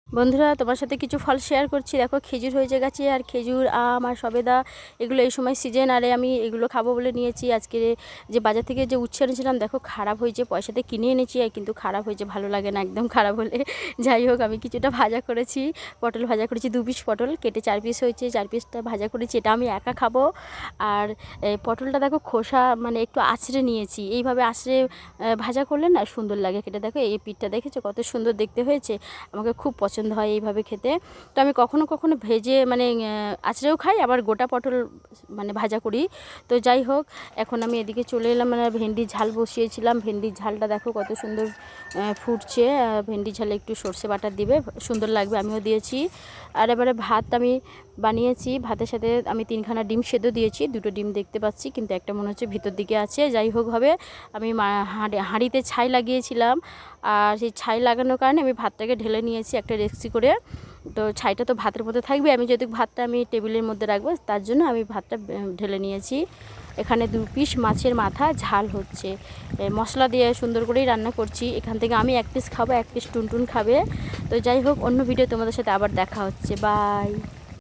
বন্ধুরা, তোমার সাথে কিছু ফল শেয়ার করছি। দেখো, খেজুর হয়েছে গাছে, আর খেজুর, আম আর সবেদা এগুলো এই সময় সিজন। আরে আমি এগুলো খাবো বলে নিয়েছি। আজকে যে বাজার থেকে যে উচ্ছে এনেছিলাম, দেখো খারাপ হয়েছে, পয়সাতে কিনে এনেছি কিন্তু খারাপ হয়েছে, ভালো লাগে না একদম খারাপ হলে। যাই হোক, আমি কিছুটা ভাজা করেছি, পটল ভাজা করেছি, 2 পিস পটল কেটে 4 পিস হয়েছে, 4 পিসটা ভাজা করেছি, এটা আমি একা খাবো। আর পটলটা দেখো খোসা মানে একটু আঁচড়ে নিয়েছি, এইভাবে আঁচড়ে ভাজা করলে না সুন্দর লাগে খেতে। দেখো এই পিঠটা দেখেছো কত সুন্দর দেখতে হয়েছে, আমাকে খুব পছন্দ হয় এইভাবে খেতে। তো আমি কখনো কখনো ভেজে মানে আঁচড়েও খাই, আবার গোটা পটল মানে ভাজা করি। তো যাই হোক, এখন আমি এদিকে চলে এলাম, মানে ভেন্ডির ঝাল বসিয়েছিলাম। ভেন্ডির ঝালটা দেখো কত সুন্দর ফুটছে। ভেন্ডির ঝালে একটু সর্ষে বাটা দিবে, সুন্দর লাগবে, আমিও দিয়েছি। আর এবারে ভাত আমি বানিয়েছি, ভাতের সাথে আমি 3খানা ডিম সেদ্ধ দিয়েছি। 2টো ডিম দেখতে পাচ্ছি, কিন্তু একটা মনে হচ্ছে ভিতর দিকে আছে। যাই হোক হবে, আমি হাঁড়িতে ছাই লাগিয়েছিলাম, আর সেই ছাই লাগানোর কারণে আমি ভাতটাকে ঢেলে নিয়েছি একটা ডেকচি করে। তো ছাইটা তো ভাতের মধ্যে থাকবে, আমি যেহেতু ভাতটা আমি টেবিলের মধ্যে রাখবো, তার জন্য আমি ভাতটা ঢেলে নিয়েছি। এখানে 2 পিস মাছের মাথা ঝাল হচ্ছে, মশলা দিয়ে সুন্দর করেই রান্না করছি। এখান থেকে আমি 1 পিস খাবো, 1 পিস টুনটুন খাবে। তো যাই হোক, অন্য ভিডিও তোমাদের সাথে আবার দেখা হচ্ছে, বাই।